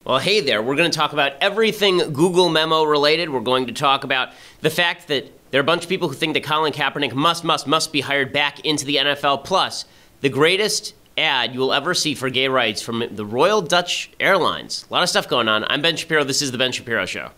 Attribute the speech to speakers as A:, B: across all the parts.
A: Well, hey there. We're going to talk about everything Google memo related. We're going to talk about the fact that there are a bunch of people who think that Colin Kaepernick must be hired back into the NFL. Plus, the greatest ad you will ever see for gay rights from the Royal Dutch Airlines. A lot of stuff going on. I'm Ben Shapiro. This is The Ben Shapiro Show.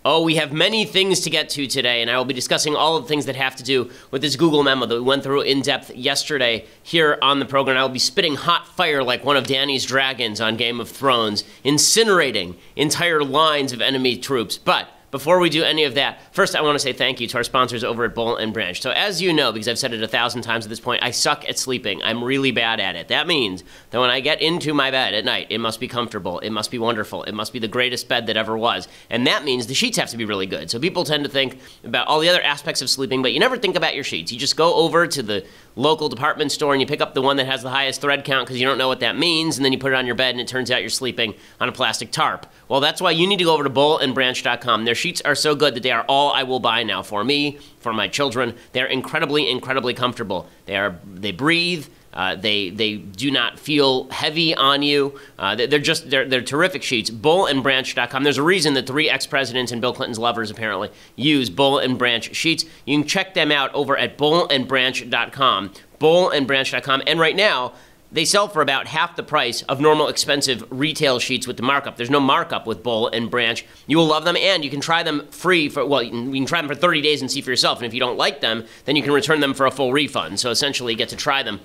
A: Oh, we have many things to get to today, and I will be discussing all of the things that have to do with this Google memo that we went through in depth yesterday here on the program. I will be spitting hot fire like one of Dany's dragons on Game of Thrones, incinerating entire lines of enemy troops. But before we do any of that, first I want to say thank you to our sponsors over at Boll & Branch. So as you know, because I've said it 1,000 times at this point, I suck at sleeping. I'm really bad at it. That means that when I get into my bed at night, it must be comfortable, it must be wonderful, it must be the greatest bed that ever was. And that means the sheets have to be really good. So people tend to think about all the other aspects of sleeping, but you never think about your sheets. You just go over to the local department store and you pick up the one that has the highest thread count because you don't know what that means, and then you put it on your bed and it turns out you're sleeping on a plastic tarp. Well, that's why you need to go over to bollandbranch.com. Their sheets are so good that they are all I will buy now for me, for my children. They're incredibly, incredibly comfortable. They breathe. They do not feel heavy on you. They're terrific sheets. Bollandbranch.com. There's a reason that 3 ex-presidents and Bill Clinton's lovers apparently use Boll & Branch sheets. You can check them out over at bollandbranch.com. Bollandbranch.com. And right now, they sell for about half the price of normal expensive retail sheets with the markup. There's no markup with Boll & Branch. You will love them, and you can try them free for, well, you can try them for 30 days and see for yourself. And if you don't like them, then you can return them for a full refund. So essentially, you get to try them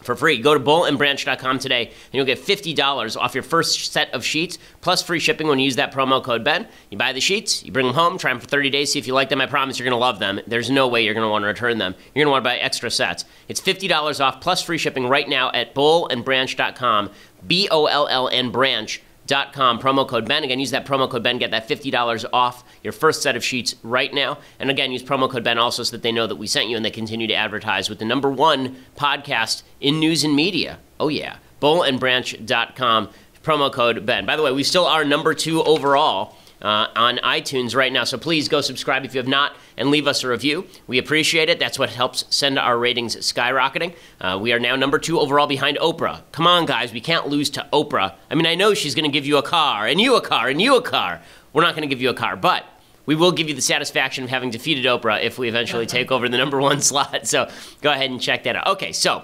A: for free. Go to bollandbranch.com today, and you'll get $50 off your first set of sheets, plus free shipping when you use that promo code Ben. You buy the sheets, you bring them home, try them for 30 days, see if you like them. I promise you're going to love them. There's no way you're going to want to return them. You're going to want to buy extra sets. It's $50 off, plus free shipping right now at bollandbranch.com, BOLLN branch.com, promo code Ben. Again, use that promo code Ben, get that $50 off your first set of sheets right now. And again, use promo code Ben also so that they know that we sent you and they continue to advertise with the #1 podcast in news and media. Oh yeah, bollandbranch.com, promo code Ben. By the way, we still are #2 overall on iTunes right now, so please go subscribe if you have not and leave us a review. We appreciate it. That's what helps send our ratings skyrocketing. We are now #2 overall behind Oprah. Come on, guys, we can't lose to Oprah. I mean, I know she's going to give you a car, and you a car, and you a car. We're not going to give you a car, but we will give you the satisfaction of having defeated Oprah if we eventually take over the #1 slot. So go ahead and check that out. Okay, so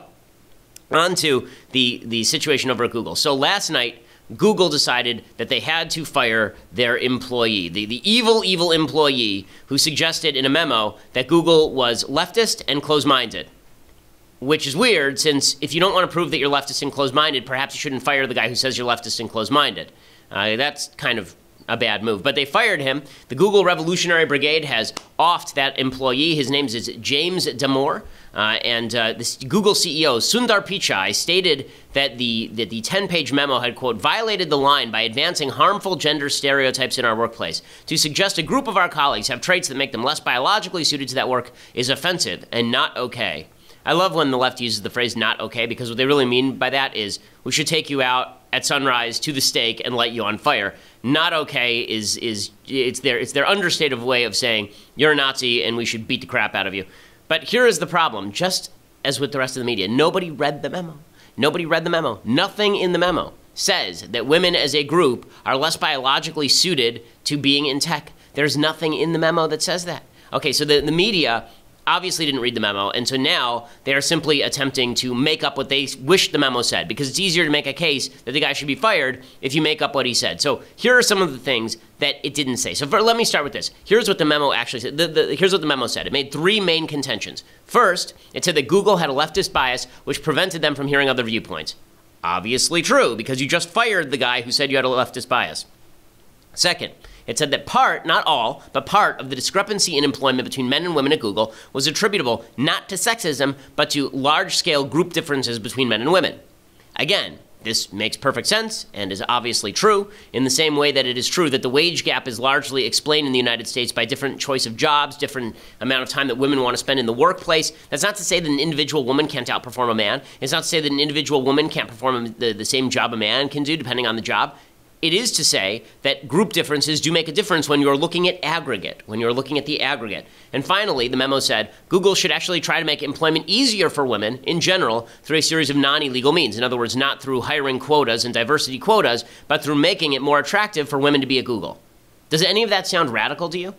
A: on to the situation over at Google. So last night, Google decided that they had to fire their employee, the evil, evil employee who suggested in a memo that Google was leftist and closed-minded, which is weird since if you don't want to prove that you're leftist and closed-minded, perhaps you shouldn't fire the guy who says you're leftist and closed-minded. That's kind of a bad move. But they fired him. The Google Revolutionary Brigade has offed that employee. His name is James Damore. And this Google CEO, Sundar Pichai, stated that the 10-page memo had, quote, violated the line by advancing harmful gender stereotypes in our workplace. To suggest a group of our colleagues have traits that make them less biologically suited to that work is offensive and not okay. I love when the left uses the phrase not okay, because what they really mean by that is we should take you out at sunrise to the stake and light you on fire. Not okay is their understated way of saying you're a Nazi and we should beat the crap out of you. But here is the problem. Just as with the rest of the media, nobody read the memo. Nobody read the memo. Nothing in the memo says that women as a group are less biologically suited to being in tech. There's nothing in the memo that says that. Okay, so the media obviously didn't read the memo, and so now they are simply attempting to make up what they wish the memo said, because it's easier to make a case that the guy should be fired if you make up what he said. So here are some of the things that it didn't say. So let me start with this. Here's what the memo actually said. Here's what the memo said. It made 3 main contentions. First, it said that Google had a leftist bias which prevented them from hearing other viewpoints. Obviously true, because you just fired the guy who said you had a leftist bias. Second, it said that part, not all, but part of the discrepancy in employment between men and women at Google was attributable not to sexism, but to large-scale group differences between men and women. Again, this makes perfect sense and is obviously true, in the same way that it is true that the wage gap is largely explained in the United States by different choice of jobs, different amount of time that women want to spend in the workplace. That's not to say that an individual woman can't outperform a man. It's not to say that an individual woman can't perform the same job a man can do, depending on the job. it is to say that group differences do make a difference when you're looking at aggregate, when you're looking at the aggregate. And finally, the memo said Google should actually try to make employment easier for women in general through a series of non-illegal means. In other words, not through hiring quotas and diversity quotas, but through making it more attractive for women to be at Google. Does any of that sound radical to you?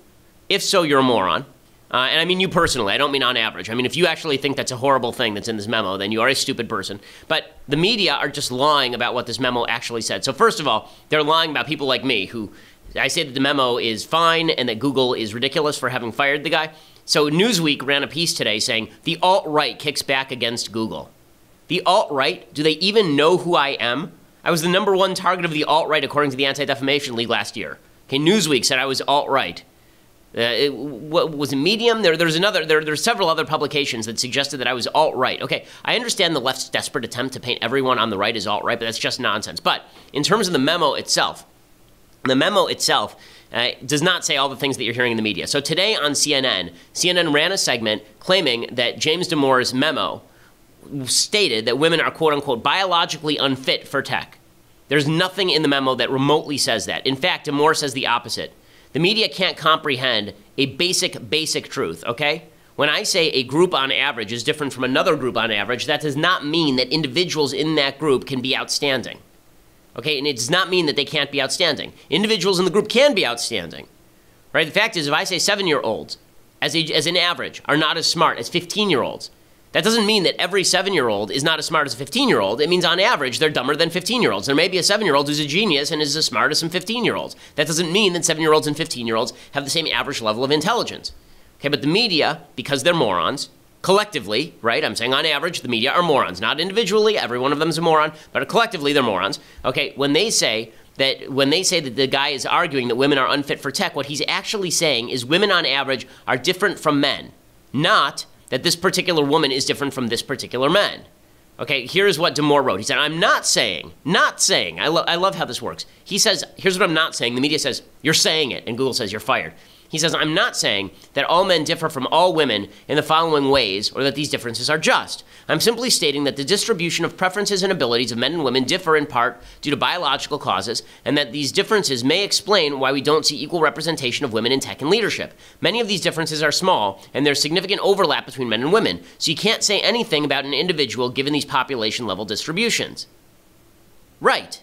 A: If so, you're a moron. And I mean you personally. I don't mean on average. I mean, if you actually think that's a horrible thing that's in this memo, then you are a stupid person. But the media are just lying about what this memo actually said. So first of all, they're lying about people like me who I say that the memo is fine and that Google is ridiculous for having fired the guy. So Newsweek ran a piece today saying the alt-right kicks back against Google. The alt-right? Do they even know who I am? I was the #1 target of the alt-right according to the Anti-Defamation League last year. Okay, Newsweek said I was alt-right. What was it, Medium? There's several other publications that suggested that I was alt-right. Okay, I understand the left's desperate attempt to paint everyone on the right as alt-right, but that's just nonsense. But in terms of the memo itself does not say all the things that you're hearing in the media. So today on CNN ran a segment claiming that James Damore's memo stated that women are quote-unquote biologically unfit for tech. There's nothing in the memo that remotely says that. In fact, Damore says the opposite. The media can't comprehend a basic truth, okay? When I say a group on average is different from another group on average, that does not mean that individuals in that group can be outstanding. Okay, and it does not mean that they can't be outstanding. Individuals in the group can be outstanding, right? The fact is, if I say 7-year-olds, as an average, are not as smart as 15-year-olds, that doesn't mean that every 7-year-old is not as smart as a 15-year-old. It means on average, they're dumber than 15-year-olds. There may be a 7-year-old who's a genius and is as smart as some 15-year-olds. That doesn't mean that 7-year-olds and 15-year-olds have the same average level of intelligence. Okay, but the media, because they're morons, collectively, right? I'm saying on average, the media are morons. Not individually, every one of them is a moron, but collectively, they're morons. Okay, when they say that the guy is arguing that women are unfit for tech, what he's actually saying is women on average are different from men, not that this particular woman is different from this particular man. Okay, here's what Damore wrote. He said, I'm not saying, I love how this works. He says, here's what I'm not saying. The media says, you're saying it, and Google says, you're fired. He says, I'm not saying that all men differ from all women in the following ways or that these differences are just. I'm simply stating that the distribution of preferences and abilities of men and women differ in part due to biological causes and that these differences may explain why we don't see equal representation of women in tech and leadership. Many of these differences are small and there's significant overlap between men and women, so you can't say anything about an individual given these population level distributions. Right.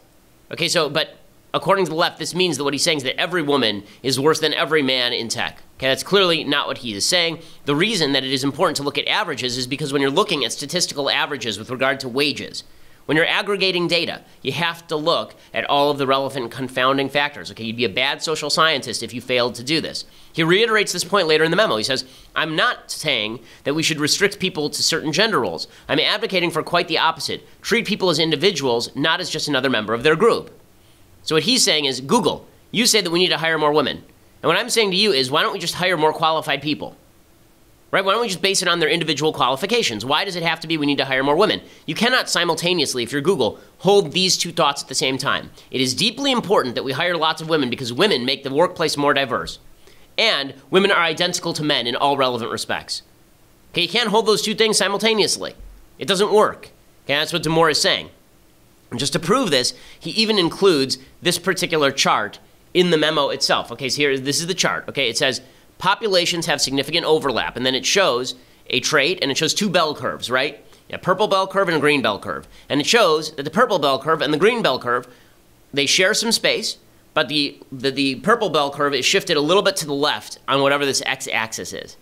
A: Okay, so, but according to the left, this means that what he's saying is that every woman is worse than every man in tech. Okay, that's clearly not what he is saying. The reason that it is important to look at averages is because when you're looking at statistical averages with regard to wages, when you're aggregating data, you have to look at all of the relevant confounding factors. Okay, you'd be a bad social scientist if you failed to do this. He reiterates this point later in the memo. He says, I'm not saying that we should restrict people to certain gender roles. I'm advocating for quite the opposite. Treat people as individuals, not as just another member of their group. So what he's saying is, Google, you say that we need to hire more women. And what I'm saying to you is, why don't we just hire more qualified people? Right? Why don't we just base it on their individual qualifications? Why does it have to be we need to hire more women? You cannot simultaneously, if you're Google, hold these two thoughts at the same time. It is deeply important that we hire lots of women because women make the workplace more diverse. And women are identical to men in all relevant respects. Okay, you can't hold those two things simultaneously. It doesn't work. Okay, that's what Damore is saying. And just to prove this, he even includes this particular chart in the memo itself. Okay, so here, this is the chart. Okay, it says populations have significant overlap, and then it shows a trait, and it shows two bell curves, right? A purple bell curve and a green bell curve. And it shows that the purple bell curve and the green bell curve, they share some space, but the purple bell curve is shifted a little bit to the left on whatever this x-axis is.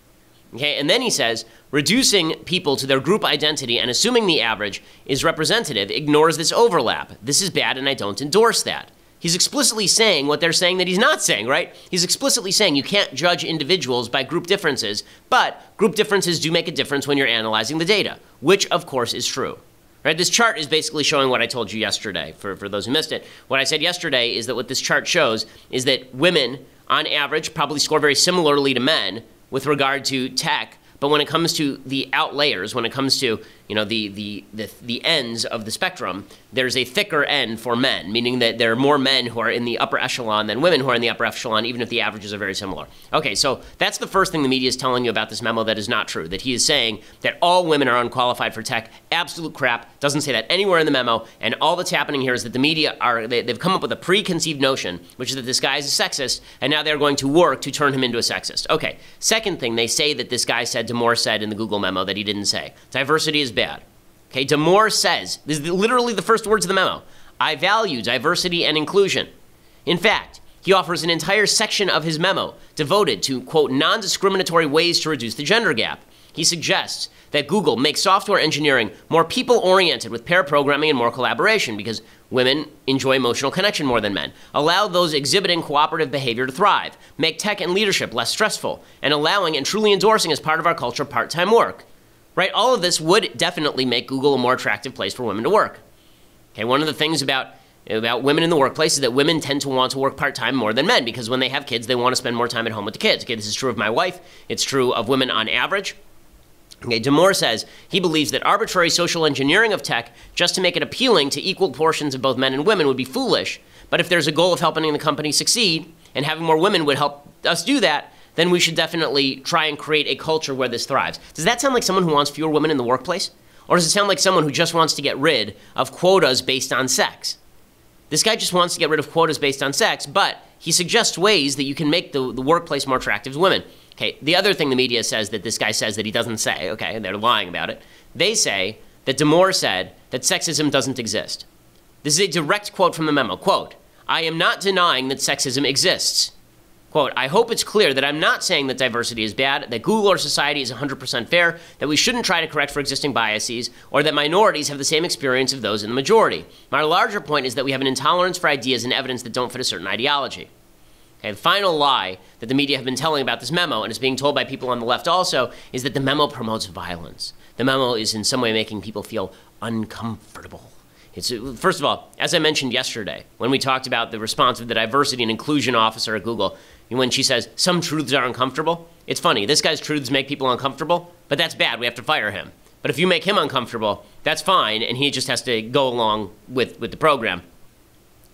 A: Okay, and then he says, reducing people to their group identity and assuming the average is representative ignores this overlap. This is bad and I don't endorse that. He's explicitly saying what they're saying that he's not saying, right? He's explicitly saying you can't judge individuals by group differences, but group differences do make a difference when you're analyzing the data, which of course is true. Right? This chart is basically showing what I told you yesterday, for those who missed it. What I said yesterday is that what this chart shows is that women, on average, probably score very similarly to men with regard to tech, but when it comes to the outliers, when it comes to the ends of the spectrum, there's a thicker end for men, meaning that there are more men who are in the upper echelon than women who are in the upper echelon, even if the averages are very similar. Okay, so that's the first thing the media is telling you about this memo that is not true, that he is saying that all women are unqualified for tech. Absolute crap. Doesn't say that anywhere in the memo, and all that's happening here is that the media they've come up with a preconceived notion, which is that this guy is a sexist, and now they're going to work to turn him into a sexist. Okay, second thing, they say that this guy said, Damore said in the Google memo that he didn't say. Diversity is bad. Okay, Damore says, this is literally the first words of the memo, I value diversity and inclusion. In fact, he offers an entire section of his memo devoted to, quote, non-discriminatory ways to reduce the gender gap. He suggests that Google make software engineering more people-oriented with pair programming and more collaboration because women enjoy emotional connection more than men, allow those exhibiting cooperative behavior to thrive, make tech and leadership less stressful, and allowing and truly endorsing as part of our culture part-time work. Right? All of this would definitely make Google a more attractive place for women to work. Okay, one of the things about women in the workplace is that women tend to want to work part-time more than men because when they have kids, they want to spend more time at home with the kids. Okay, this is true of my wife. It's true of women on average. Okay, Damore says he believes that arbitrary social engineering of tech just to make it appealing to equal portions of both men and women would be foolish. But if there's a goal of helping the company succeed and having more women would help us do that, then we should definitely try and create a culture where this thrives. Does that sound like someone who wants fewer women in the workplace? Or does it sound like someone who just wants to get rid of quotas based on sex? This guy just wants to get rid of quotas based on sex, but he suggests ways that you can make the workplace more attractive to women. Okay, the other thing the media says that this guy says that he doesn't say, okay, and they're lying about it, they say that Damore said that sexism doesn't exist. This is a direct quote from the memo. Quote, I am not denying that sexism exists. Quote, I hope it's clear that I'm not saying that diversity is bad, that Google or society is 100% fair, that we shouldn't try to correct for existing biases, or that minorities have the same experience of those in the majority. My larger point is that we have an intolerance for ideas and evidence that don't fit a certain ideology. Okay, the final lie that the media have been telling about this memo, and is being told by people on the left also, is that the memo promotes violence. The memo is in some way making people feel uncomfortable. First of all, as I mentioned yesterday, when we talked about the response of the diversity and inclusion officer at Google, when she says, some truths are uncomfortable, it's funny. This guy's truths make people uncomfortable, but that's bad. We have to fire him. But if you make him uncomfortable, that's fine, and he just has to go along with the program.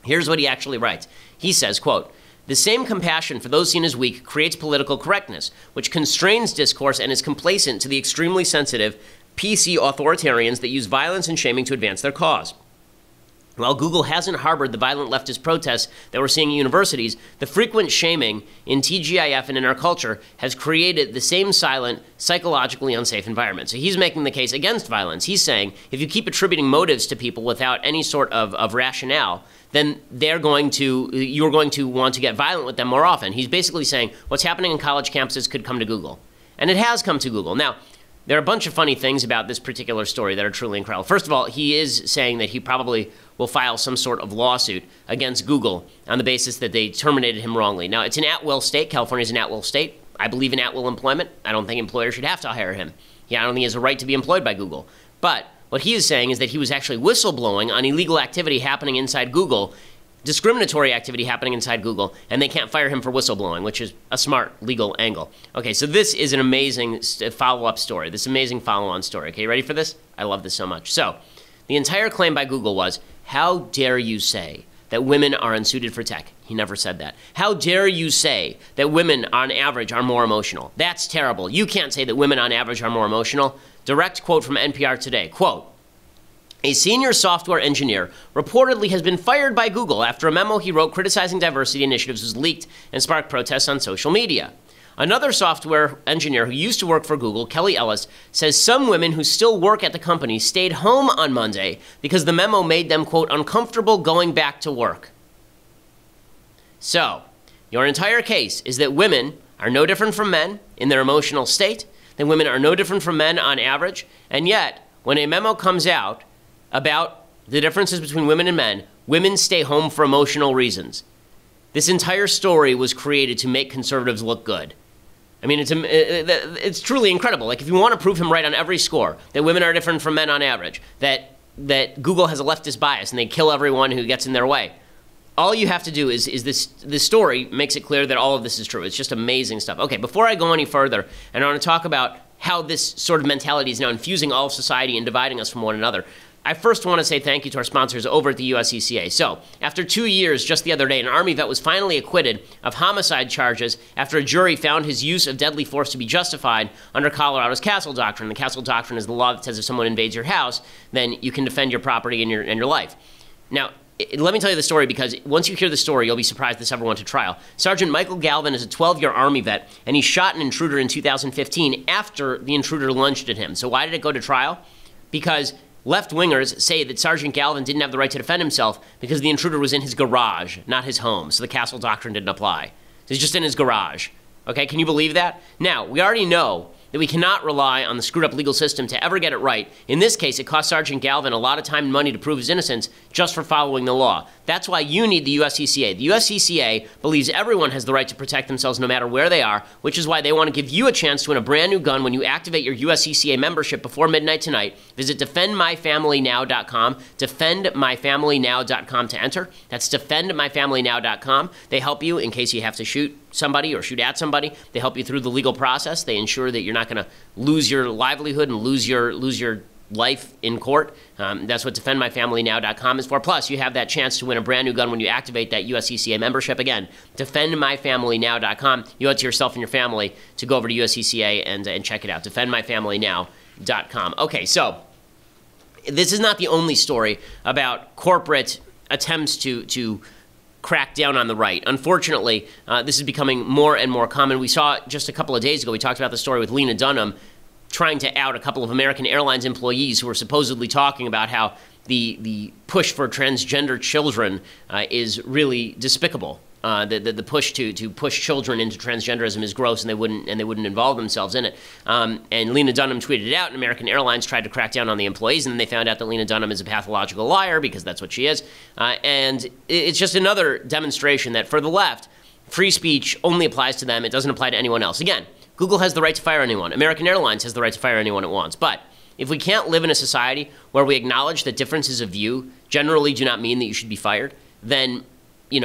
A: Here's what he actually writes. He says, quote, the same compassion for those seen as weak creates political correctness, which constrains discourse and is complacent to the extremely sensitive PC authoritarians that use violence and shaming to advance their cause. While Google hasn't harbored the violent leftist protests that we're seeing at universities, the frequent shaming in TGIF and in our culture has created the same silent, psychologically unsafe environment. So he's making the case against violence. He's saying if you keep attributing motives to people without any sort of rationale, then you're going to want to get violent with them more often. He's basically saying what's happening in college campuses could come to Google. And it has come to Google. Now, there are a bunch of funny things about this particular story that are truly incredible. First of all, he is saying that he probably will file some sort of lawsuit against Google on the basis that they terminated him wrongly. Now, it's an at-will state. California is an at-will state. I believe in at-will employment. I don't think employers should have to hire him. Yeah, I don't think he has a right to be employed by Google. But what he is saying is that he was actually whistleblowing on illegal activity happening inside Google, discriminatory activity happening inside Google, and they can't fire him for whistleblowing, which is a smart legal angle. Okay, so this is an amazing follow-up story, this amazing follow-on story. Okay, you ready for this? I love this so much. So, the entire claim by Google was, how dare you say that women are unsuited for tech? He never said that. How dare you say that women on average are more emotional? That's terrible. You can't say that women on average are more emotional. Direct quote from NPR Today, quote, a senior software engineer reportedly has been fired by Google after a memo he wrote criticizing diversity initiatives was leaked and sparked protests on social media. Another software engineer who used to work for Google, Kelly Ellis, says some women who still work at the company stayed home on Monday because the memo made them, quote, uncomfortable going back to work. So, your entire case is that women are no different from men in their emotional state, that women are no different from men on average, and yet, when a memo comes out about the differences between women and men, women stay home for emotional reasons. This entire story was created to make conservatives look good. I mean, it's truly incredible. Like, if you want to prove him right on every score, that women are different from men on average, that Google has a leftist bias and they kill everyone who gets in their way, all you have to do is this story makes it clear that all of this is true. It's just amazing stuff. Okay, before I go any further, and I want to talk about how this sort of mentality is now infusing all of society and dividing us from one another. I first want to say thank you to our sponsors over at the USCCA. So, after 2 years, just the other day, an Army vet was finally acquitted of homicide charges after a jury found his use of deadly force to be justified under Colorado's Castle Doctrine. The Castle Doctrine is the law that says if someone invades your house, then you can defend your property and your life. Now, let me tell you the story, because once you hear the story, you'll be surprised this ever went to trial. Sergeant Michael Galvin is a 12-year Army vet, and he shot an intruder in 2015 after the intruder lunged at him. So why did it go to trial? Because left-wingers say that Sergeant Galvin didn't have the right to defend himself because the intruder was in his garage, not his home, so the Castle Doctrine didn't apply. So he's just in his garage. Okay, can you believe that? Now, we already know that we cannot rely on the screwed-up legal system to ever get it right. In this case, it cost Sergeant Galvin a lot of time and money to prove his innocence just for following the law. That's why you need the USCCA. The USCCA believes everyone has the right to protect themselves no matter where they are, which is why they want to give you a chance to win a brand new gun when you activate your USCCA membership before midnight tonight. Visit defendmyfamilynow.com, defendmyfamilynow.com to enter. That's defendmyfamilynow.com. They help you in case you have to shoot somebody or shoot at somebody. They help you through the legal process. They ensure that you're not going to lose your livelihood and lose your life in court. That's what defendmyfamilynow.com is for. Plus, you have that chance to win a brand new gun when you activate that USCCA membership. Again, defendmyfamilynow.com. You owe it to yourself and your family to go over to USCCA and check it out. defendmyfamilynow.com. Okay, so this is not the only story about corporate attempts to crack down on the right. Unfortunately, this is becoming more and more common. We saw just a couple of days ago, we talked about the story with Lena Dunham trying to out a couple of American Airlines employees who were supposedly talking about how the push for transgender children is really despicable. The push to push children into transgenderism is gross, and they wouldn't involve themselves in it. And Lena Dunham tweeted it out, and American Airlines tried to crack down on the employees, and then they found out that Lena Dunham is a pathological liar, because that's what she is. And it's just another demonstration that for the left, free speech only applies to them. It doesn't apply to anyone else. Again, Google has the right to fire anyone. American Airlines has the right to fire anyone it wants. But if we can't live in a society where we acknowledge that differences of view generally do not mean that you should be fired, then then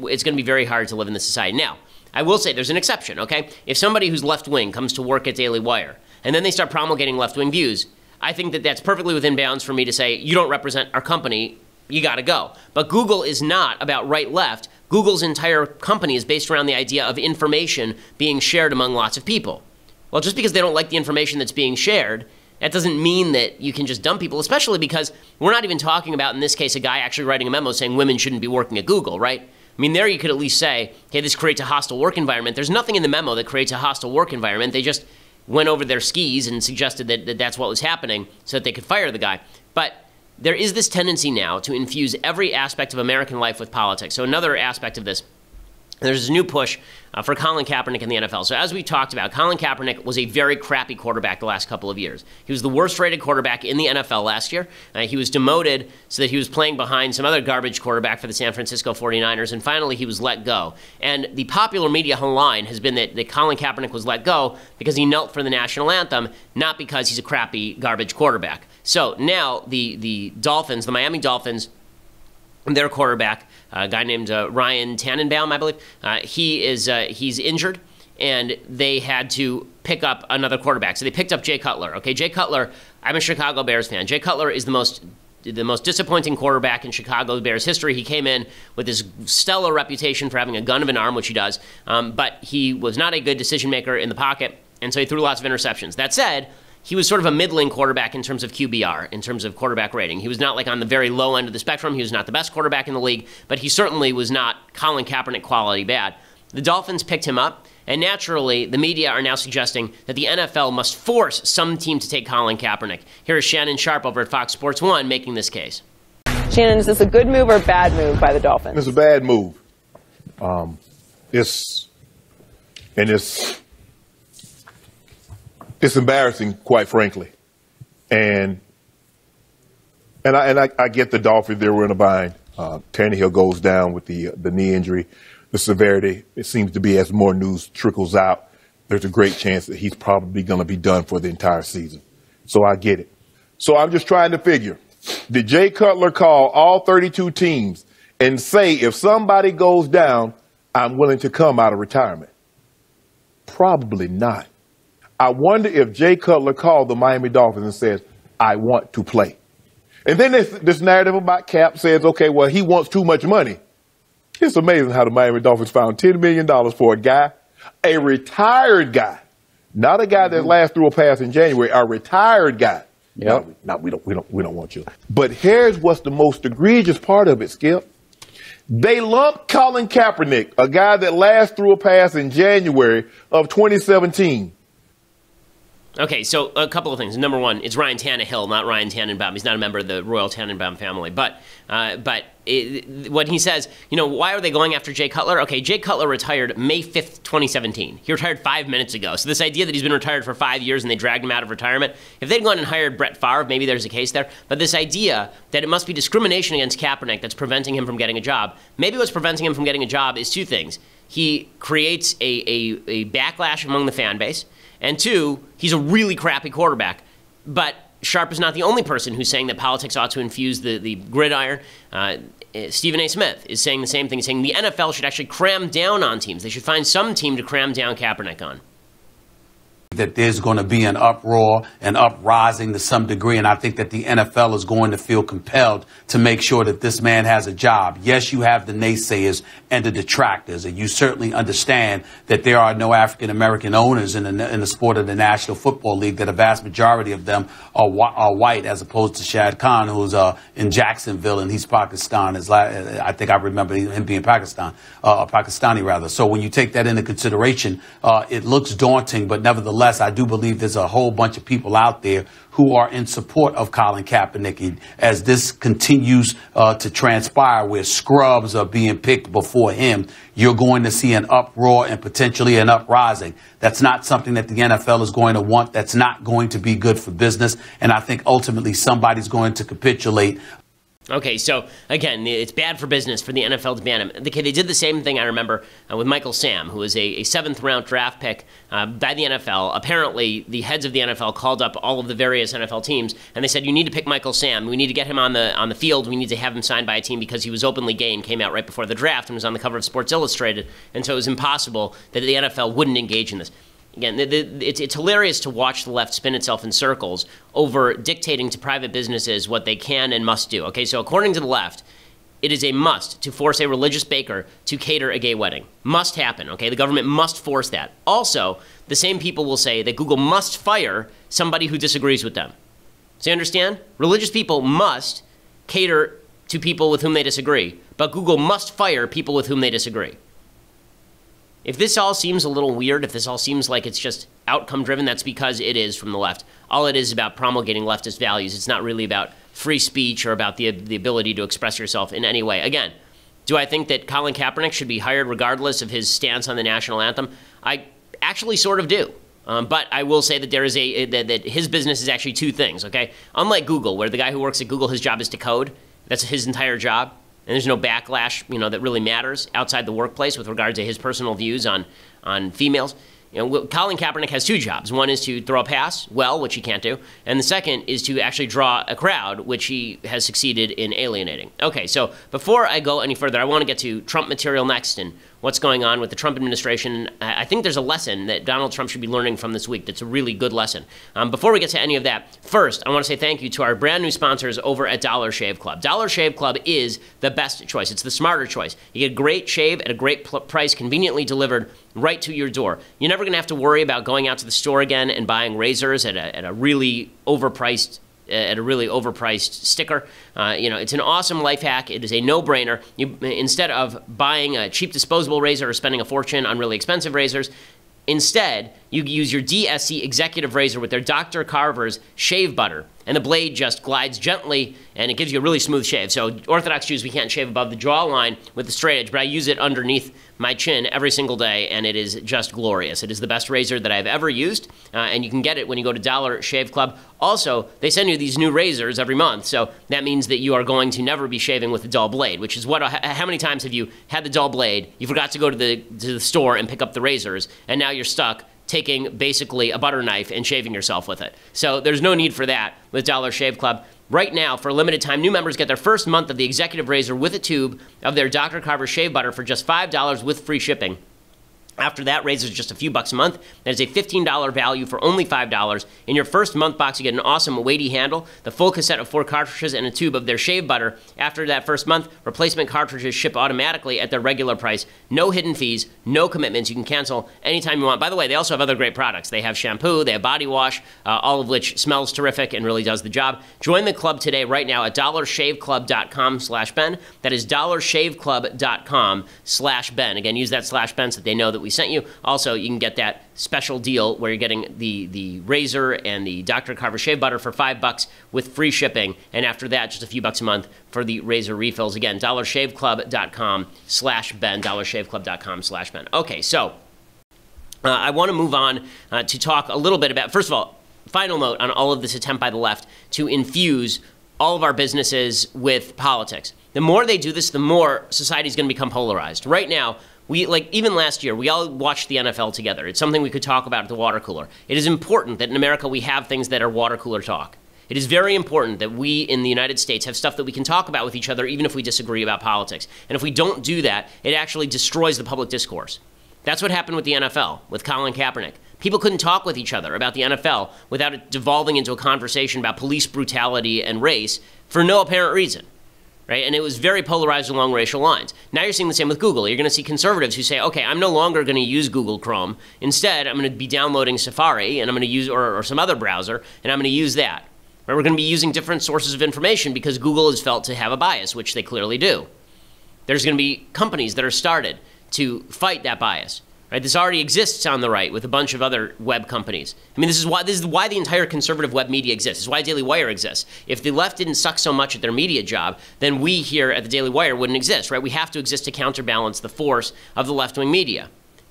A: it's going to be very hard to live in this society. Now, I will say there's an exception, okay? If somebody who's left-wing comes to work at Daily Wire, and then they start promulgating left-wing views, I think that that's perfectly within bounds for me to say, you don't represent our company, you got to go. But Google is not about right-left. Google's entire company is based around the idea of information being shared among lots of people. Well, just because they don't like the information that's being shared, that doesn't mean that you can just dump people, especially because we're not even talking about, in this case, a guy actually writing a memo saying women shouldn't be working at Google, right? I mean, there you could at least say, hey, this creates a hostile work environment. There's nothing in the memo that creates a hostile work environment. They just went over their skis and suggested that that's what was happening so that they could fire the guy. But there is this tendency now to infuse every aspect of American life with politics. So another aspect of this, there's a new push for Colin Kaepernick in the NFL. So as we talked about, Colin Kaepernick was a very crappy quarterback the last couple of years. He was the worst-rated quarterback in the NFL last year. He was demoted so that he was playing behind some other garbage quarterback for the San Francisco 49ers, and finally he was let go. And the popular media line has been that Colin Kaepernick was let go because he knelt for the national anthem, not because he's a crappy garbage quarterback. So now the Dolphins, the Miami Dolphins, their quarterback, a guy named Ryan Tannenbaum, I believe, he's injured, and they had to pick up another quarterback. So they picked up Jay Cutler. Okay, Jay Cutler, I'm a Chicago Bears fan. Jay Cutler is the most disappointing quarterback in Chicago Bears history. He came in with this stellar reputation for having a gun of an arm, which he does, but he was not a good decision maker in the pocket, and so he threw lots of interceptions. That said, he was sort of a middling quarterback in terms of QBR, in terms of quarterback rating. He was not like on the very low end of the spectrum. He was not the best quarterback in the league, but he certainly was not Colin Kaepernick quality bad. The Dolphins picked him up, and naturally, the media are now suggesting that the NFL must force some team to take Colin Kaepernick. Here is Shannon Sharp over at Fox Sports 1 making this case.
B: Shannon, is this a good move or bad move by the Dolphins?
C: It's a bad move. It's embarrassing, quite frankly, and I get the Dolphins. They were in a bind. Tannehill goes down with the knee injury. The severity, it seems to be, as more news trickles out, there's a great chance that he's probably going to be done for the entire season. So I get it. So I'm just trying to figure, did Jay Cutler call all 32 teams and say, if somebody goes down, I'm willing to come out of retirement? Probably not. I wonder if Jay Cutler called the Miami Dolphins and says, I want to play. And then this narrative about Cap says, okay, well, he wants too much money. It's amazing how the Miami Dolphins found $10 million for a guy, a retired guy, not a guy that last threw a pass in January, a retired guy.
D: Yep.
C: No, we don't want you. But here's what's the most egregious part of it, Skip. They lumped Colin Kaepernick, a guy that last threw a pass in January of 2017.
A: Okay, so a couple of things. Number one, it's Ryan Tannehill, not Ryan Tannenbaum. He's not a member of the Royal Tannenbaum family. But when he says, why are they going after Jay Cutler? Okay, Jay Cutler retired May 5th, 2017. He retired 5 minutes ago. So this idea that he's been retired for 5 years and they dragged him out of retirement, if they'd gone and hired Brett Favre, maybe there's a case there. But this idea that it must be discrimination against Kaepernick that's preventing him from getting a job, maybe what's preventing him from getting a job is two things. He creates a backlash among the fan base. And two, he's a really crappy quarterback. But Sharp is not the only person who's saying that politics ought to infuse the gridiron. Stephen A. Smith is saying the same thing. He's saying the NFL should actually cram down on teams. They should find some team to cram down Kaepernick on.
E: That there's going to be an uproar, an uprising to some degree, and I think that the NFL is going to feel compelled to make sure that this man has a job. Yes, you have the naysayers and the detractors, and you certainly understand that there are no African-American owners in the sport of the National Football League, that a vast majority of them are white, as opposed to Shad Khan, who's in Jacksonville, and he's Pakistan. I think I remember him being Pakistani rather. So when you take that into consideration, it looks daunting, but nevertheless, I do believe there's a whole bunch of people out there who are in support of Colin Kaepernick. And as this continues to transpire, where scrubs are being picked before him, you're going to see an uproar and potentially an uprising. That's not something that the NFL is going to want. That's not going to be good for business. And I think ultimately somebody's going to capitulate.
A: Okay, so again, it's bad for business for the NFL to ban him. Okay, they did the same thing, I remember, with Michael Sam, who was a 7th-round draft pick by the NFL. Apparently, the heads of the NFL called up all of the various NFL teams, and they said, you need to pick Michael Sam. We need to get him on the field. We need to have him signed by a team because he was openly gay and came out right before the draft and was on the cover of Sports Illustrated, and so it was impossible that the NFL wouldn't engage in this. Again, it's hilarious to watch the left spin itself in circles over dictating to private businesses what they can and must do. Okay, so according to the left, it is a must to force a religious baker to cater a gay wedding. Must happen, okay? The government must force that. Also, the same people will say that Google must fire somebody who disagrees with them. So you understand? Religious people must cater to people with whom they disagree, but Google must fire people with whom they disagree. If this all seems a little weird, if this all seems like it's just outcome-driven, that's because it is from the left. All it is about promulgating leftist values. It's not really about free speech or about the ability to express yourself in any way. Again, do I think that Colin Kaepernick should be hired regardless of his stance on the national anthem? I actually sort of do. But I will say that there is that his business is actually two things, okay? Unlike Google, where the guy who works at Google, his job is to code. That's his entire job. And there's no backlash, that really matters outside the workplace with regard to his personal views on females. Colin Kaepernick has two jobs. One is to throw a pass well, which he can't do, and the second is to actually draw a crowd, which he has succeeded in alienating. Okay, so before I go any further, I want to get to Trump material next and what's going on with the Trump administration. I think there's a lesson that Donald Trump should be learning from this week that's a really good lesson. Before we get to any of that, first, I want to say thank you to our brand new sponsors over at Dollar Shave Club. Dollar Shave Club is the best choice. It's the smarter choice. You get a great shave at a great price, conveniently delivered right to your door. You're never going to have to worry about going out to the store again and buying razors at a really overpriced sticker. It's an awesome life hack. It is a no-brainer. Instead of buying a cheap disposable razor or spending a fortune on really expensive razors, instead, you use your DSC Executive Razor with their Dr. Carver's shave butter, and the blade just glides gently, and it gives you a really smooth shave. So Orthodox Jews, we can't shave above the jawline with the straight edge, but I use it underneath my chin every single day, and it is just glorious. It is the best razor that I've ever used, and you can get it when you go to Dollar Shave Club. Also, they send you these new razors every month, so that means that you are going to never be shaving with a dull blade, which is how many times have you had the dull blade, you forgot to go to the store and pick up the razors, and now you're stuck taking basically a butter knife and shaving yourself with it. So there's no need for that with Dollar Shave Club. Right now, for a limited time, new members get their first month of the Executive Razor with a tube of their Dr. Carver shave butter for just $5 with free shipping. After that, raises just a few bucks a month. That is a $15 value for only $5. In your first month box, you get an awesome weighty handle, the full cassette of 4 cartridges, and a tube of their shave butter. After that first month, replacement cartridges ship automatically at their regular price. No hidden fees, no commitments. You can cancel anytime you want. By the way, they also have other great products. They have shampoo, they have body wash, all of which smells terrific and really does the job. Join the club today right now at dollarshaveclub.com/Ben. That is dollarshaveclub.com/Ben. Again, use that /Ben so that they know that we sent you. Also, you can get that special deal where you're getting the razor and the Dr. Carver shave butter for $5 with free shipping, and after that, just a few bucks a month for the razor refills. Again, dollarshaveclub.com/Ben, dollarshaveclub.com/Ben. Okay, so I want to move on to talk a little bit about, first of all, final note on all of this attempt by the left to infuse all of our businesses with politics. The more they do this, the more society is going to become polarized. Right now, even last year, we all watched the NFL together. It's something we could talk about at the water cooler. It is important that in America we have things that are water cooler talk. It is very important that we in the United States have stuff that we can talk about with each other even if we disagree about politics. And if we don't do that, it actually destroys the public discourse. That's what happened with the NFL, with Colin Kaepernick. People couldn't talk with each other about the NFL without it devolving into a conversation about police brutality and race for no apparent reason. Right? And it was very polarized along racial lines. Now you're seeing the same with Google. You're going to see conservatives who say, okay, I'm no longer going to use Google Chrome. Instead, I'm going to be downloading Safari, and I'm going to use, or some other browser, and I'm going to use that. Right? We're going to be using different sources of information because Google is felt to have a bias, which they clearly do. There's going to be companies that are started to fight that bias. Right? This already exists on the right with a bunch of other web companies. I mean, this is why the entire conservative web media exists. This is why Daily Wire exists. If the left didn't suck so much at their media job, then we here at the Daily Wire wouldn't exist, right? We have to exist to counterbalance the force of the left-wing media.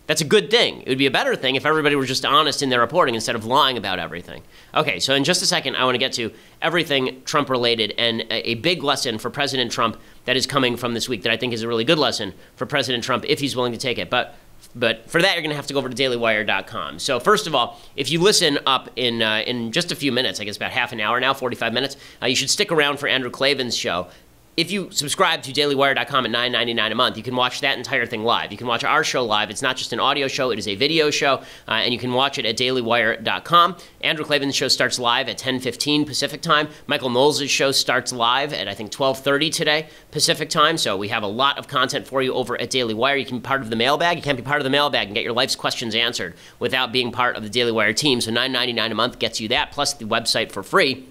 A: That's a good thing. It would be a better thing if everybody were just honest in their reporting instead of lying about everything. Okay, so in just a second, I want to get to everything Trump-related and a big lesson for President Trump that is coming from this week that I think is a really good lesson for President Trump if he's willing to take it. But for that, you're going to have to go over to dailywire.com. So first of all, if you listen up in just a few minutes, I guess about half an hour now, 45 minutes, you should stick around for Andrew Klavan's show. If you subscribe to dailywire.com at $9.99 a month, you can watch that entire thing live. You can watch our show live. It's not just an audio show. It is a video show, and you can watch it at dailywire.com. Andrew Klavan's show starts live at 10:15 Pacific time. Michael Knowles' show starts live at, I think, 12:30 today Pacific time. So we have a lot of content for you over at Daily Wire. You can be part of the mailbag. You can't be part of the mailbag and get your life's questions answered without being part of the Daily Wire team. So $9.99 a month gets you that, plus the website for free.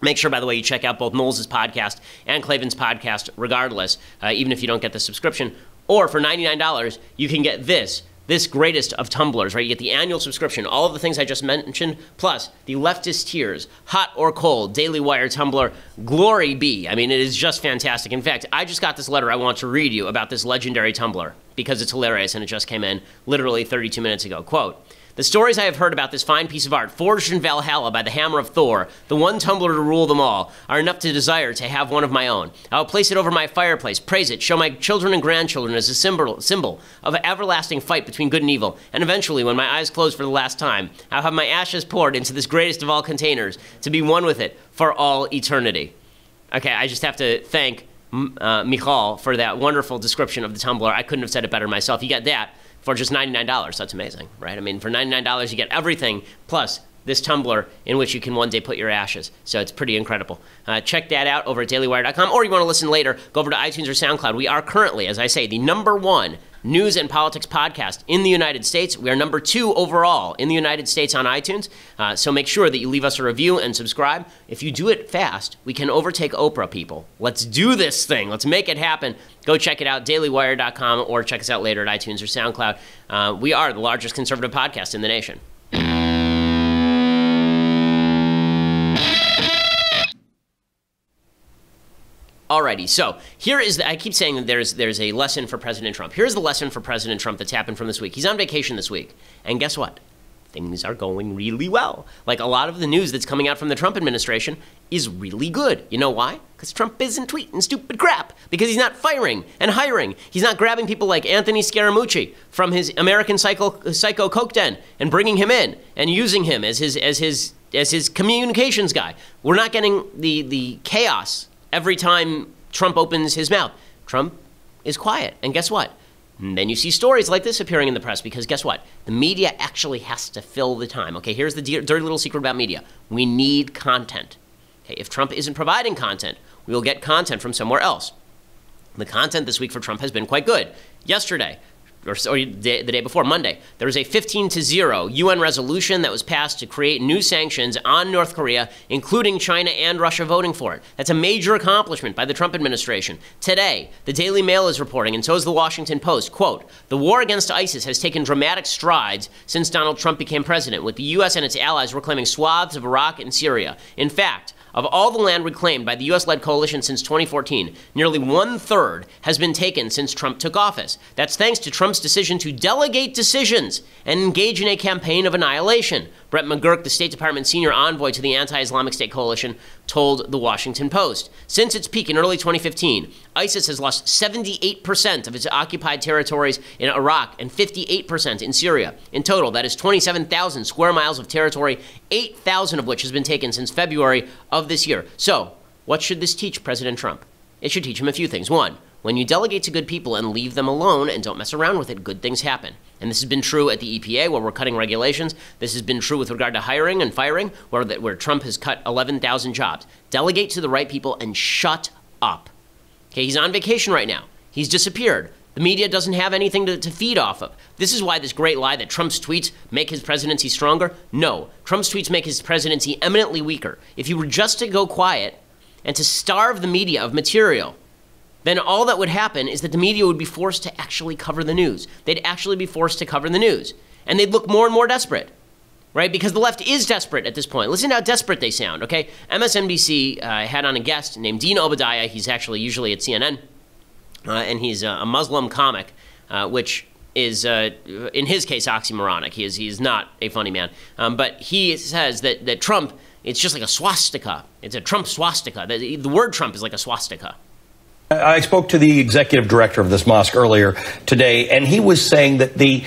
A: Make sure, by the way, you check out both Knowles' podcast and Klavan's podcast regardless, even if you don't get the subscription. Or for $99, you can get this greatest of tumblers, right? You get the annual subscription, all of the things I just mentioned, plus the leftist tears, hot or cold, Daily Wire tumbler, glory be. I mean, it is just fantastic. In fact, I just got this letter I want to read you about this legendary tumbler because it's hilarious and it just came in literally 32 minutes ago. Quote, "The stories I have heard about this fine piece of art, forged in Valhalla by the hammer of Thor, the one tumbler to rule them all, are enough to desire to have one of my own. I will place it over my fireplace, praise it, show my children and grandchildren as a symbol of an everlasting fight between good and evil, and eventually, when my eyes close for the last time, I'll have my ashes poured into this greatest of all containers, to be one with it for all eternity." Okay, I just have to thank Michal for that wonderful description of the tumbler. I couldn't have said it better myself. You got that for just $99. That's amazing, right? I mean, for $99, you get everything plus this tumbler in which you can one day put your ashes. So it's pretty incredible. Check that out over at dailywire.com, or you want to listen later, go over to iTunes or SoundCloud. We are currently, as I say, the #1 news and politics podcast in the United States. We are #2 overall in the United States on iTunes. So make sure that you leave us a review and subscribe. If you do it fast, we can overtake Oprah, people. Let's do this thing. Let's make it happen. Go check it out, dailywire.com, or check us out later at iTunes or SoundCloud. We are the largest conservative podcast in the nation. Alrighty, so here is I keep saying that there's a lesson for President Trump. Here's the lesson for President Trump that's happened from this week. He's on vacation this week, and guess what? Things are going really well. Like, a lot of the news that's coming out from the Trump administration is really good. You know why? Because Trump isn't tweeting stupid crap. Because he's not firing and hiring. He's not grabbing people like Anthony Scaramucci from his American Psycho Coke Den and bringing him in and using him as his communications guy. We're not getting the chaos every time Trump opens his mouth. Trump is quiet. And guess what? And then you see stories like this appearing in the press because guess what? The media actually has to fill the time. Okay, here's the dirty little secret about media. We need content. Okay, if Trump isn't providing content, we will get content from somewhere else. The content this week for Trump has been quite good. Yesterday, or the day before, Monday, there was a 15-0 UN resolution that was passed to create new sanctions on North Korea, including China and Russia voting for it. That's a major accomplishment by the Trump administration. Today, the Daily Mail is reporting, and so is the Washington Post, quote, "The war against ISIS has taken dramatic strides since Donald Trump became president, with the U.S. and its allies reclaiming swaths of Iraq and Syria. In fact, of all the land reclaimed by the U.S.-led coalition since 2014, nearly one-third has been taken since Trump took office. That's thanks to Trump's decision to delegate decisions and engage in a campaign of annihilation," Brett McGurk, the State Department senior envoy to the anti-Islamic State coalition, told the Washington Post. Since its peak in early 2015, ISIS has lost 78% of its occupied territories in Iraq and 58% in Syria. In total, that is 27,000 square miles of territory, 8,000 of which has been taken since February of this year. So, what should this teach President Trump? It should teach him a few things. One, when you delegate to good people and leave them alone and don't mess around with it, good things happen. And this has been true at the EPA, where we're cutting regulations. This has been true with regard to hiring and firing, where Trump has cut 11,000 jobs. Delegate to the right people and shut up. Okay, he's on vacation right now. He's disappeared. The media doesn't have anything to feed off of. This is why this great lie that Trump's tweets make his presidency stronger. No, Trump's tweets make his presidency eminently weaker. If you were just to go quiet and to starve the media of material, then all that would happen is that the media would be forced to actually cover the news. They'd actually be forced to cover the news. And they'd look more and more desperate, right? Because the left is desperate at this point. Listen to how desperate they sound, okay? MSNBC had on a guest named Dean Obadiah. He's actually usually at CNN. And he's a Muslim comic, which is, in his case, oxymoronic. He is not a funny man. But he says that Trump, it's just like a swastika. It's a Trump swastika. The word Trump is like a swastika.
D: I spoke to the executive director of this mosque earlier today, and he was saying that the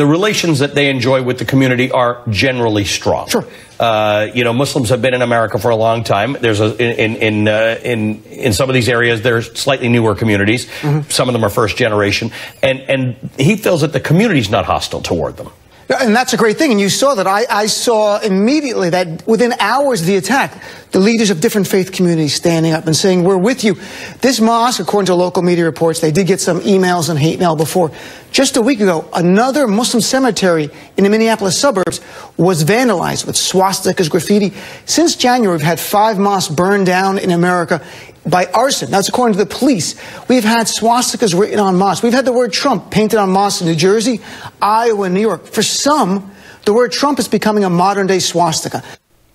D: relations that they enjoy with the community are generally strong.
F: Sure.
D: Muslims have been in America for a long time. There's in some of these areas, there's slightly newer communities. Mm-hmm. Some of them are first generation, and he feels that the community's not hostile toward them.
F: And that's a great thing. And you saw that. I saw immediately that within hours of the attack, the leaders of different faith communities standing up and saying, we're with you. This mosque, according to local media reports, they did get some emails and hate mail before. Just a week ago, another Muslim cemetery in the Minneapolis suburbs was vandalized with swastikas, graffiti. Since January, we've had 5 mosques burned down in America by arson. That's according to the police. We've had swastikas written on mosques. We've had the word Trump painted on mosques in New Jersey, Iowa, and New York. For some, the word Trump is becoming a modern-day swastika.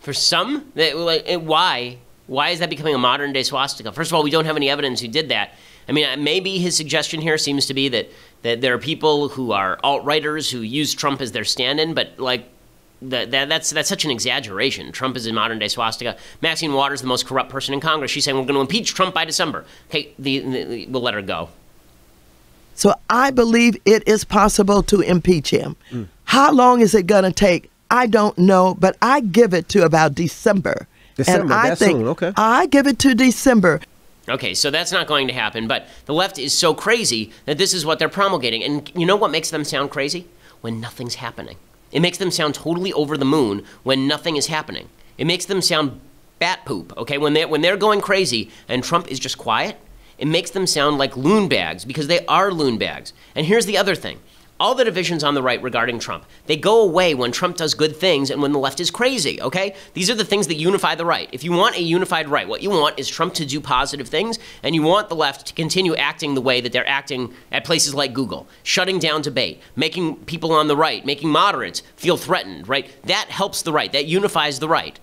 A: For some? Why? Why is that becoming a modern-day swastika? First of all, we don't have any evidence who did that. I mean, maybe his suggestion here seems to be that there are people who are alt-righters who use Trump as their stand-in, but, like, that's such an exaggeration. Trump is a modern-day swastika. Maxine Waters, the most corrupt person in Congress, she's saying we're going to impeach Trump by December. Okay, we'll let her go.
G: So I believe it is possible to impeach him. Mm. How long is it going to take? I don't know, but I give it to about December. And I think soon. Okay. I give it to December.
A: Okay, so that's not going to happen, but the left is so crazy that this is what they're promulgating. And you know what makes them sound crazy? When nothing's happening. It makes them sound totally over the moon when nothing is happening. It makes them sound bat poop, okay? When they're going crazy and Trump is just quiet, it makes them sound like loon bags because they are loon bags. And here's the other thing. All the divisions on the right regarding Trump, they go away when Trump does good things and when the left is crazy, okay? These are the things that unify the right. If you want a unified right, what you want is Trump to do positive things, and you want the left to continue acting the way that they're acting at places like Google, shutting down debate, making people on the right, making moderates feel threatened, right? That helps the right. That unifies the right.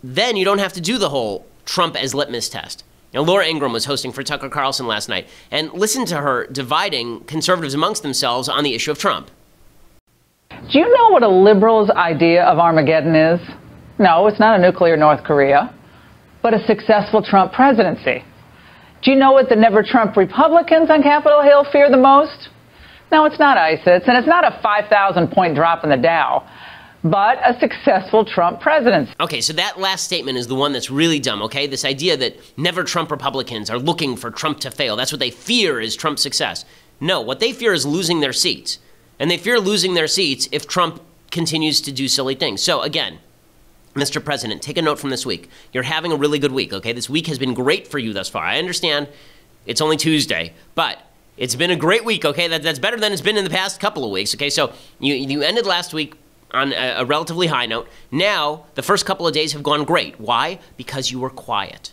A: Then you don't have to do the whole Trump as litmus test. Now, Laura Ingraham was hosting for Tucker Carlson last night, and listen to her dividing conservatives amongst themselves on the issue of Trump.
H: Do you know what a liberal's idea of Armageddon is? No, it's not a nuclear North Korea, but a successful Trump presidency. Do you know what the never-Trump Republicans on Capitol Hill fear the most? No, it's not ISIS, and it's not a 5,000-point drop in the Dow, but a successful Trump presidency.
A: Okay, so that last statement is the one that's really dumb, okay? This idea that never Trump Republicans are looking for Trump to fail. That's what they fear is Trump's success. No, what they fear is losing their seats. And they fear losing their seats if Trump continues to do silly things. So again, Mr. President, take a note from this week. You're having a really good week, okay? This week has been great for you thus far. I understand it's only Tuesday, but it's been a great week, okay? That's better than it's been in the past couple of weeks, okay? So you ended last week on a relatively high note. Now, the first couple of days have gone great. Why? Because you were quiet.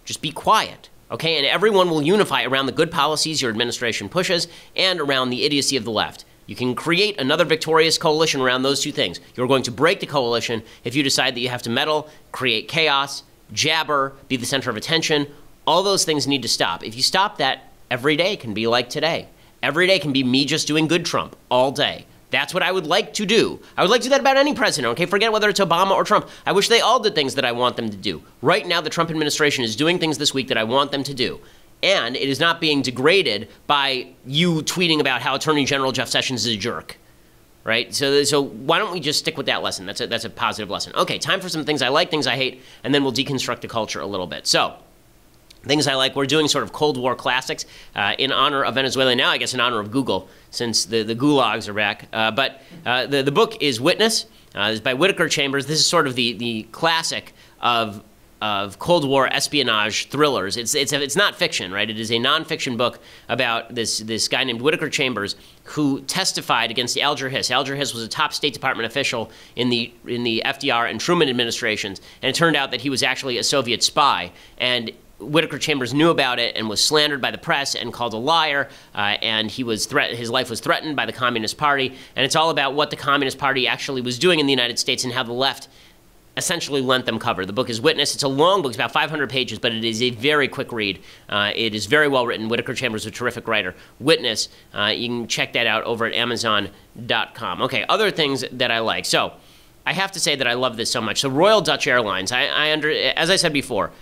A: Just be quiet, okay? And everyone will unify around the good policies your administration pushes and around the idiocy of the left. You can create another victorious coalition around those two things. You're going to break the coalition if you decide that you have to meddle, create chaos, jabber, be the center of attention. All those things need to stop. If you stop that, every day can be like today. Every day can be me just doing good Trump all day. That's what I would like to do. I would like to do that about any president, okay? Forget whether it's Obama or Trump. I wish they all did things that I want them to do. Right now, the Trump administration is doing things this week that I want them to do. And it is not being degraded by you tweeting about how Attorney General Jeff Sessions is a jerk, right? So why don't we just stick with that lesson? That's a positive lesson. Okay, time for some things I like, things I hate, and then we'll deconstruct the culture a little bit. So, things I like, we're doing sort of Cold War classics in honor of Venezuela. Now, I guess in honor of Google, since the gulags are back. But the book is Witness. It's by Whittaker Chambers. This is sort of the classic of Cold War espionage thrillers. It's not fiction, right? It is a nonfiction book about this guy named Whittaker Chambers who testified against Alger Hiss. Alger Hiss was a top State Department official in the FDR and Truman administrations, and it turned out that he was actually a Soviet spy. And Whittaker Chambers knew about it and was slandered by the press and called a liar, and his life was threatened by the Communist Party. And it's all about what the Communist Party actually was doing in the United States and how the left essentially lent them cover. The book is Witness. It's a long book. It's about 500 pages, but it is a very quick read. It is very well written. Whittaker Chambers is a terrific writer. Witness, you can check that out over at Amazon.com. Okay, other things that I like. So I have to say that I love this so much. So Royal Dutch Airlines, as I said before,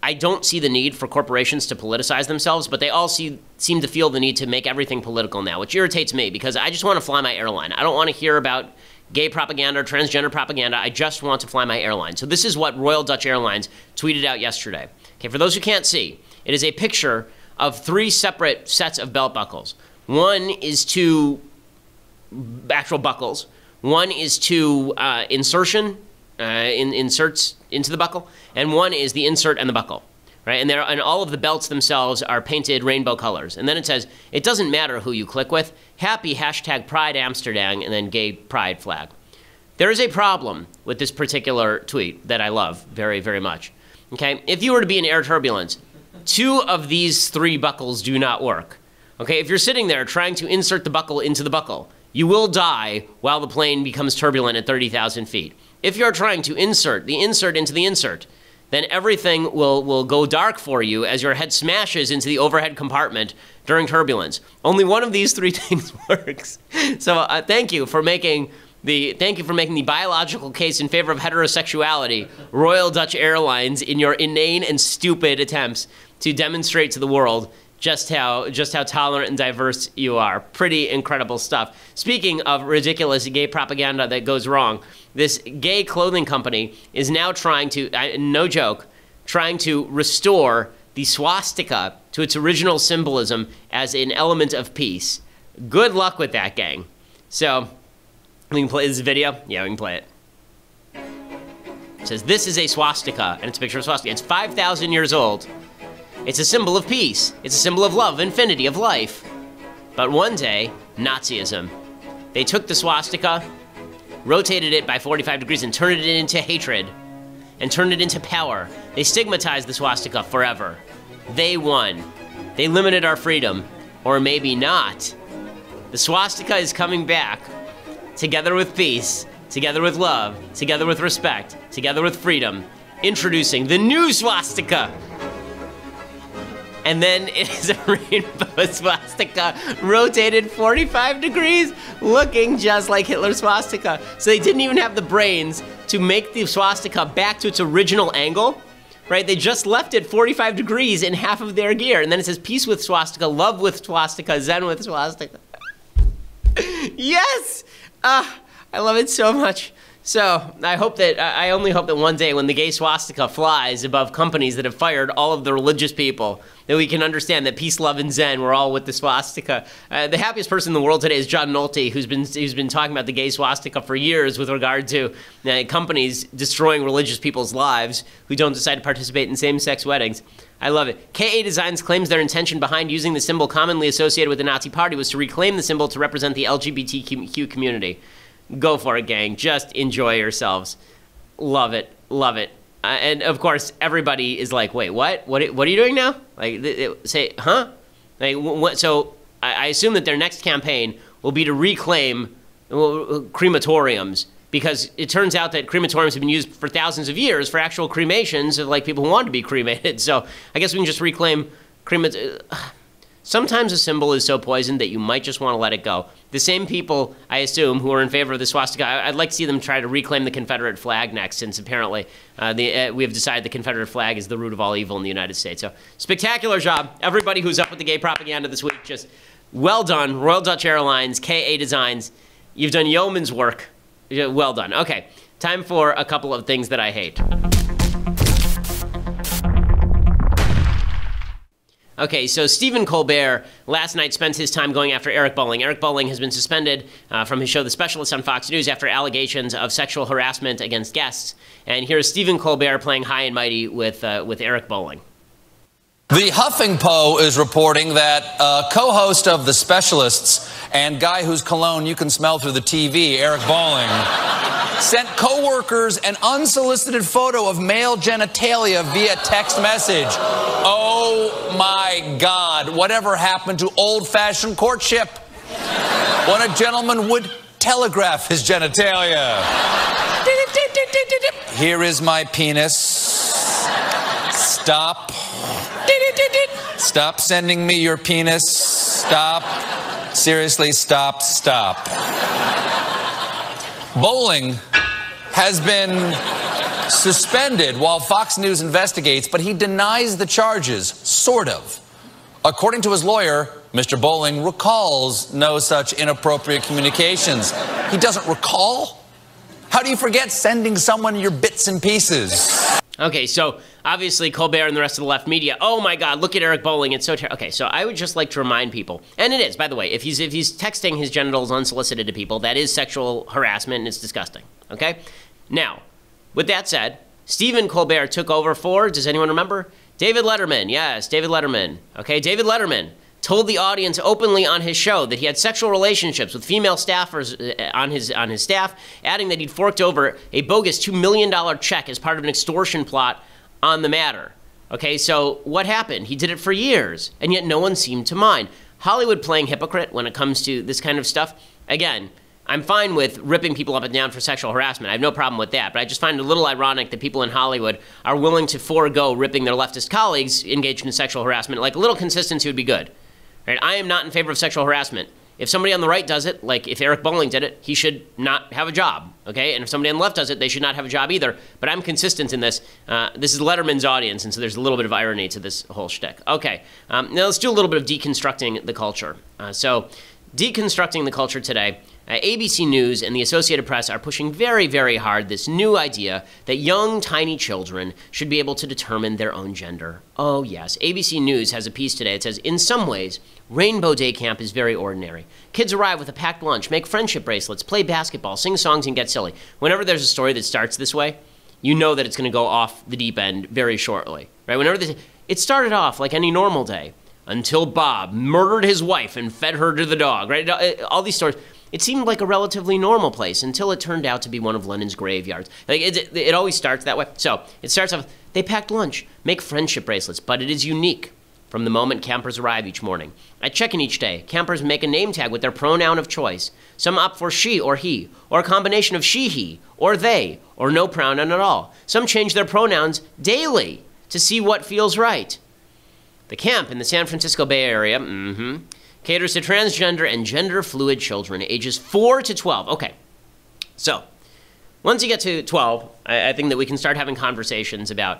A: I don't see the need for corporations to politicize themselves, but they all seem to feel the need to make everything political now, which irritates me because I just want to fly my airline. I don't want to hear about gay propaganda or transgender propaganda. I just want to fly my airline. So this is what Royal Dutch Airlines tweeted out yesterday. Okay, for those who can't see, it is a picture of 3 separate sets of belt buckles. One is to actual buckles. One is to inserts into the buckle, and one is the insert and the buckle, right? And all of the belts themselves are painted rainbow colors. And then it says, it doesn't matter who you click with, happy #Pride Amsterdam, and then gay pride flag. There is a problem with this particular tweet that I love very, very much. Okay, if you were to be in air turbulence, 2 of these 3 buckles do not work. Okay, if you're sitting there trying to insert the buckle into the buckle, you will die while the plane becomes turbulent at 30,000 feet. If you're trying to insert the insert into the insert, then everything will go dark for you as your head smashes into the overhead compartment during turbulence. Only one of these 3 things works. So thank you for making the biological case in favor of heterosexuality, Royal Dutch Airlines, in your inane and stupid attempts to demonstrate to the world just how tolerant and diverse you are. Pretty incredible stuff. Speaking of ridiculous gay propaganda that goes wrong, this gay clothing company is now trying to, no joke, trying to restore the swastika to its original symbolism as an element of peace. Good luck with that, gang. So, we can play this video? Yeah, we can play it. It says, this is a swastika, and it's a picture of swastika. It's 5,000 years old. It's a symbol of peace. It's a symbol of love, infinity, of life. But one day, Nazism. They took the swastika, rotated it by 45 degrees, and turned it into hatred, and turned it into power. They stigmatized the swastika forever. They won. They limited our freedom. Or maybe not. The swastika is coming back, together with peace, together with love, together with respect, together with freedom, introducing the new swastika. And then it is a rainbow swastika rotated 45 degrees, looking just like Hitler's swastika. So they didn't even have the brains to make the swastika back to its original angle, right? They just left it 45 degrees in half of their gear. And then it says peace with swastika, love with swastika, zen with swastika. Yes! I love it so much. So I only hope that one day when the gay swastika flies above companies that have fired all of the religious people, that we can understand that peace, love, and Zen, we're all with the swastika. The happiest person in the world today is John Nolte, who's been talking about the gay swastika for years with regard to companies destroying religious people's lives who don't decide to participate in same-sex weddings. I love it. KA Designs claims their intention behind using the symbol commonly associated with the Nazi Party was to reclaim the symbol to represent the LGBTQ community. Go for it, gang. Just enjoy yourselves. Love it. Love it. And, of course, everybody is like, wait, what? What are you doing now? Like, say, huh? Like, what? So I assume that their next campaign will be to reclaim crematoriums, because it turns out that crematoriums have been used for thousands of years for actual cremations of, like, people who want to be cremated. So I guess we can just reclaim Sometimes a symbol is so poisoned that you might just want to let it go. The same people, I assume, who are in favor of the swastika, I'd like to see them try to reclaim the Confederate flag next, since apparently we have decided the Confederate flag is the root of all evil in the United States. So, spectacular job. Everybody who's up with the gay propaganda this week, just well done. Royal Dutch Airlines, KA Designs, you've done yeoman's work. Well done. Okay, time for a couple of things that I hate. Okay, so Stephen Colbert last night spent his time going after Eric Bolling. Eric Bolling has been suspended from his show The Specialist on Fox News after allegations of sexual harassment against guests. And here's Stephen Colbert playing high and mighty with Eric Bolling.
I: The HuffingPo is reporting that co-host of The Specialists and guy whose cologne you can smell through the TV, Eric Bolling, sent co-workers an unsolicited photo of male genitalia via text message. Oh my God, whatever happened to old-fashioned courtship? When a gentleman would telegraph his genitalia. Here is my penis. Stop. Stop sending me your penis. Stop. Seriously, stop. Bolling has been suspended while Fox News investigates, but he denies the charges, sort of. According to his lawyer, Mr. Bolling recalls no such inappropriate communications. He doesn't recall? How do you forget sending someone your bits and pieces?
A: Okay, so obviously Colbert and the rest of the left media, oh my God, look at Eric Bolling, it's so terrible. Okay, so I would just like to remind people, and it is, by the way, if he's texting his genitals unsolicited to people, that is sexual harassment and it's disgusting, okay? Now, with that said, Stephen Colbert took over for, does anyone remember? David Letterman, yes, David Letterman. Okay, David Letterman told the audience openly on his show that he had sexual relationships with female staffers on his staff, adding that he'd forked over a bogus $2 million check as part of an extortion plot on the matter. Okay, so what happened? He did it for years, and yet no one seemed to mind. Hollywood playing hypocrite when it comes to this kind of stuff. Again, I'm fine with ripping people up and down for sexual harassment. I have no problem with that, but I just find it a little ironic that people in Hollywood are willing to forego ripping their leftist colleagues engaged in sexual harassment. Like, a little consistency would be good. Right? I am not in favor of sexual harassment. If somebody on the right does it, like if Eric Bolling did it, he should not have a job, okay? And if somebody on the left does it, they should not have a job either. But I'm consistent in this. This is Letterman's audience, and so there's a little bit of irony to this whole shtick. Okay, now let's do a little bit of deconstructing the culture. So deconstructing the culture today, ABC News and the Associated Press are pushing very, very hard this new idea that young, tiny children should be able to determine their own gender. Oh, yes. ABC News has a piece today. It says, in some ways, Rainbow Day Camp is very ordinary. Kids arrive with a packed lunch, make friendship bracelets, play basketball, sing songs, and get silly. Whenever there's a story that starts this way, you know that it's going to go off the deep end very shortly. Right? It started off like any normal day until Bob murdered his wife and fed her to the dog. Right? All these stories. It seemed like a relatively normal place until it turned out to be one of Lenin's graveyards. Like it always starts that way. So it starts off, they packed lunch, make friendship bracelets, but it is unique from the moment campers arrive each morning. At check-in each day, campers make a name tag with their pronoun of choice. Some opt for she or he, or a combination of she, he, or they, or no pronoun at all. Some change their pronouns daily to see what feels right. The camp in the San Francisco Bay Area, caters to transgender and gender-fluid children ages 4 to 12. Okay, so once you get to 12, I think that we can start having conversations about,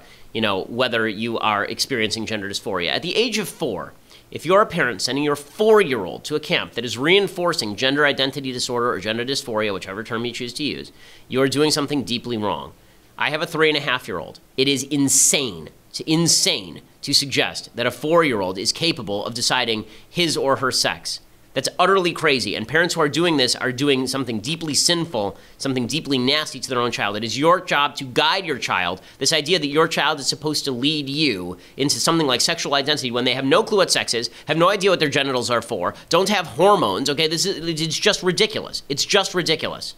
A: whether you are experiencing gender dysphoria. At the age of 4, if you're a parent sending your 4-year-old to a camp that is reinforcing gender identity disorder or gender dysphoria, whichever term you choose to use, you're doing something deeply wrong. I have a 3.5-year-old. It is insane to suggest that a 4-year-old is capable of deciding his or her sex. That's utterly crazy, and parents who are doing this are doing something deeply sinful, something deeply nasty to their own child. It is your job to guide your child. This idea that your child is supposed to lead you into something like sexual identity when they have no clue what sex is, have no idea what their genitals are for, don't have hormones, okay, it's just ridiculous. It's just ridiculous.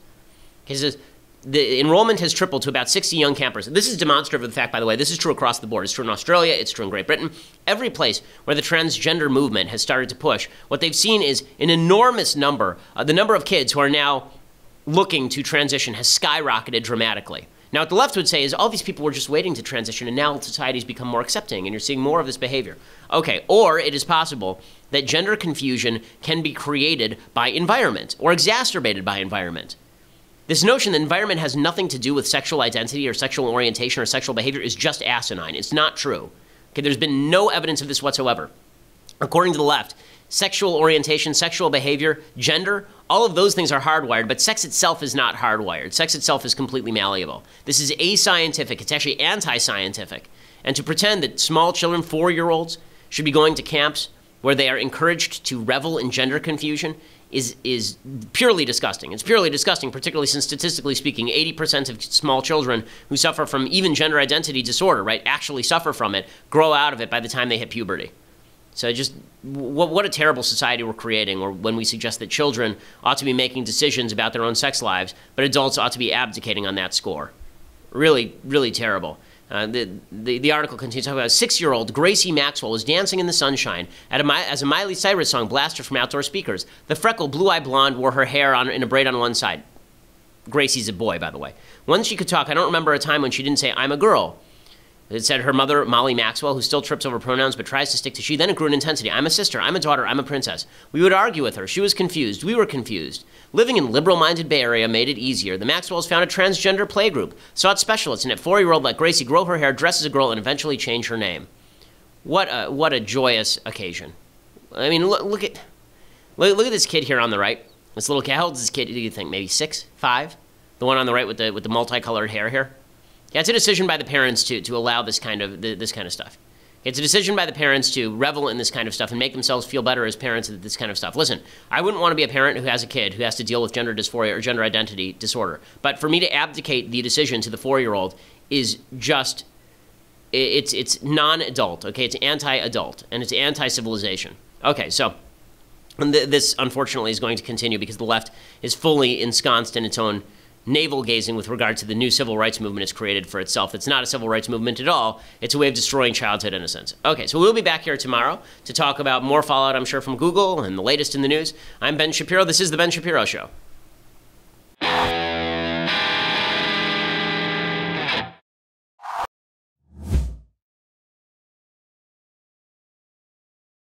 A: Because the enrollment has tripled to about 60 young campers. This is demonstrative of the fact, by the way, this is true across the board. It's true in Australia, it's true in Great Britain. Every place where the transgender movement has started to push, what they've seen is an enormous number, the number of kids who are now looking to transition has skyrocketed dramatically. Now, what the left would say is all these people were just waiting to transition, and now society's become more accepting, and you're seeing more of this behavior. Okay, or it is possible that gender confusion can be created by environment or exacerbated by environment. This notion that environment has nothing to do with sexual identity or sexual orientation or sexual behavior is just asinine. It's not true. Okay, there's been no evidence of this whatsoever. According to the left, sexual orientation, sexual behavior, gender, all of those things are hardwired, but sex itself is not hardwired. Sex itself is completely malleable. This is ascientific. It's actually anti-scientific. And to pretend that small children, 4-year-olds, should be going to camps where they are encouraged to revel in gender confusion is purely disgusting. It's purely disgusting, particularly since statistically speaking, 80% of small children who suffer from even gender identity disorder, right, actually suffer from it, grow out of it by the time they hit puberty. So just what a terrible society we're creating, or when we suggest that children ought to be making decisions about their own sex lives, but adults ought to be abdicating on that score. Really, really terrible. The article continues to talk about a 6-year-old Gracie Maxwell was dancing in the sunshine as a Miley Cyrus song blasted from outdoor speakers. The freckled, blue-eyed blonde wore her hair in a braid on one side. Gracie's a boy, by the way. Once she could talk, I don't remember a time when she didn't say, "I'm a girl." It said her mother, Molly Maxwell, who still trips over pronouns but tries to stick to she. Then it grew in intensity. "I'm a sister, I'm a daughter, I'm a princess." We would argue with her. She was confused. We were confused. Living in liberal-minded Bay Area made it easier. The Maxwells found a transgender playgroup, sought specialists, and at 4-year-old let Gracie grow her hair, dress as a girl, and eventually change her name. What a joyous occasion. I mean, look at this kid here on the right. This little kid. How old is this kid? Do you think maybe 6, 5? The one on the right with the multicolored hair here. Yeah, it's a decision by the parents to allow this kind of stuff. It's a decision by the parents to revel in this kind of stuff and make themselves feel better as parents of this kind of stuff. Listen, I wouldn't want to be a parent who has a kid who has to deal with gender dysphoria or gender identity disorder. But for me to abdicate the decision to the 4-year-old is just, it's non-adult, okay? It's anti-adult, and it's anti-civilization. Okay, so this, unfortunately, is going to continue because the left is fully ensconced in its own navel-gazing with regard to the new civil rights movement it's created for itself. It's not a civil rights movement at all. It's a way of destroying childhood innocence. Okay, so we'll be back here tomorrow to talk about more fallout, I'm sure, from Google and the latest in the news. I'm Ben Shapiro. This is The Ben Shapiro Show.